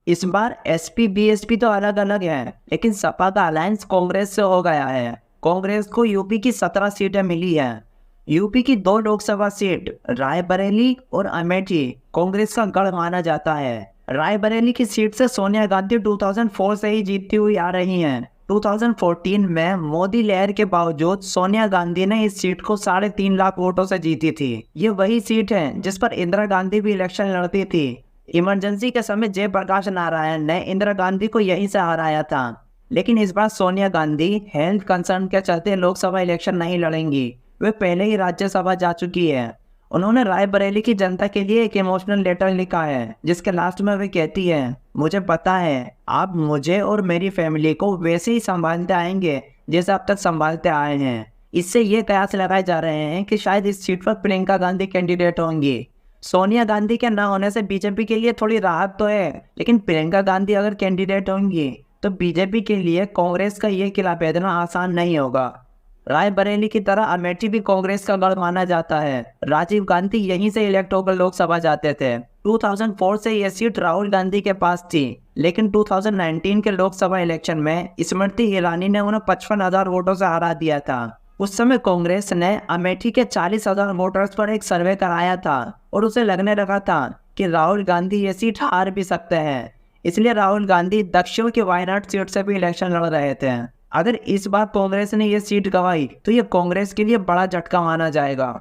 इस बार SP BSP तो अलग अलग है, लेकिन सपा का अलायंस कांग्रेस से हो गया है। कांग्रेस को यूपी की 17 सीटें मिली है। यूपी की 2 लोकसभा सीट रायबरेली और अमेठी कांग्रेस का गढ़ माना जाता है। रायबरेली की सीट से सोनिया गांधी 2004 से ही जीतती हुई आ रही हैं। 2014 में मोदी लहर के बावजूद सोनिया गांधी ने इस सीट को 3.5 लाख वोटों से जीती थी। ये वही सीट है जिस पर इंदिरा गांधी भी इलेक्शन लड़ती थी। इमरजेंसी के समय जयप्रकाश नारायण ने इंदिरा गांधी को यहीं से हराया था। लेकिन इस बार सोनिया गांधी हेल्थ कंसर्न के चलते लोकसभा इलेक्शन नहीं लड़ेंगी। वे पहले ही राज्यसभा जा चुकी है। उन्होंने रायबरेली की जनता के लिए एक इमोशनल लेटर लिखा है, जिसके लास्ट में वे कहती है, मुझे पता है आप मुझे और मेरी फैमिली को वैसे ही संभालते आएंगे जैसे अब तक संभालते आए हैं। इससे ये कयास लगाए जा रहे हैं कि शायद इस सीट पर प्रियंका गांधी कैंडिडेट होंगी। सोनिया गांधी के न होने से बीजेपी के लिए थोड़ी राहत तो है, लेकिन प्रियंका गांधी अगर कैंडिडेट होंगी तो बीजेपी के लिए कांग्रेस का ये किला भेदना आसान नहीं होगा। रायबरेली की तरह अमेठी भी कांग्रेस का गढ़ माना जाता है। राजीव गांधी यहीं से इलेक्ट होकर लोकसभा जाते थे। 2004 से यह सीट राहुल गांधी के पास थी, लेकिन 2019 के लोकसभा इलेक्शन में स्मृति ईरानी ने उन्हें 55,000 वोटों से हरा दिया था। उस समय कांग्रेस ने अमेठी के 40,000 वोटर्स पर एक सर्वे कराया था और उसे लगने लगा था कि राहुल गांधी ये सीट हार भी सकते हैं। इसलिए राहुल गांधी दक्षिण की वायनाड सीट से भी इलेक्शन लड़ रहे थे। अगर इस बार कांग्रेस ने ये सीट गंवाई तो ये कांग्रेस के लिए बड़ा झटका माना जाएगा।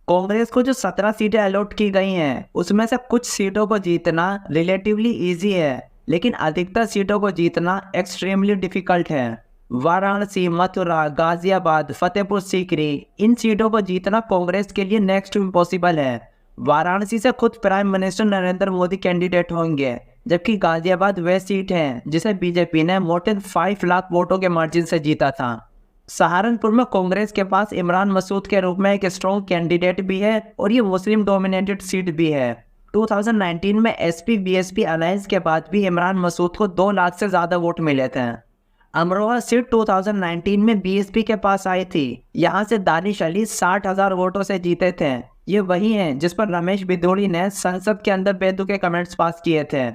कांग्रेस को जो 17 सीटें अलॉट की गई हैं, उसमें से कुछ सीटों को जीतना रिलेटिवली इजी है, लेकिन अधिकतर सीटों को जीतना एक्सट्रीमली डिफिकल्ट है। वाराणसी, मथुरा, गाजियाबाद, फतेहपुर सीकरी, इन सीटों को जीतना कांग्रेस के लिए नेक्स्ट इम्पॉसिबल है। वाराणसी से खुद prime minister Narendra Modi candidate होंगे, जबकि गाजियाबाद वह सीट है जिसे बीजेपी ने मोर देन 5 लाख वोटों के मार्जिन से जीता था। सहारनपुर में कांग्रेस के पास इमरान मसूद के रूप में एक स्ट्रॉन्ग कैंडिडेट भी है और ये मुस्लिम डोमिनेटेड सीट भी है। 2019 में एसपी बीएसपी अलायंस के बाद भी इमरान मसूद को 2 लाख से ज्यादा वोट मिले थे। अमरोहा सीट 2019 में बीएसपी के पास आई थी। यहाँ से दानिश अली 60,000 वोटों से जीते थे। ये वही हैं जिस पर रमेश बिधूड़ी ने संसद के अंदर बेतुके कमेंट्स पास किए थे।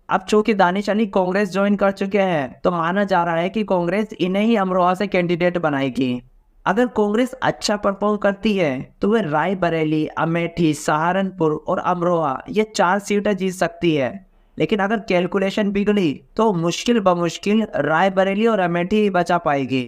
अब चूंकि दानिश अली कांग्रेस ज्वाइन कर चुके हैं, तो माना जा रहा है कि कांग्रेस इन्हें ही अमरोहा से कैंडिडेट बनाएगी। अगर कांग्रेस अच्छा परफॉर्म करती है तो वह रायबरेली, अमेठी, सहारनपुर और अमरोहा ये 4 सीटें जीत सकती है। लेकिन अगर कैलकुलेशन बिगड़ी तो मुश्किल बमुश्किल रायबरेली और अमेठी ही बचा पाएगी।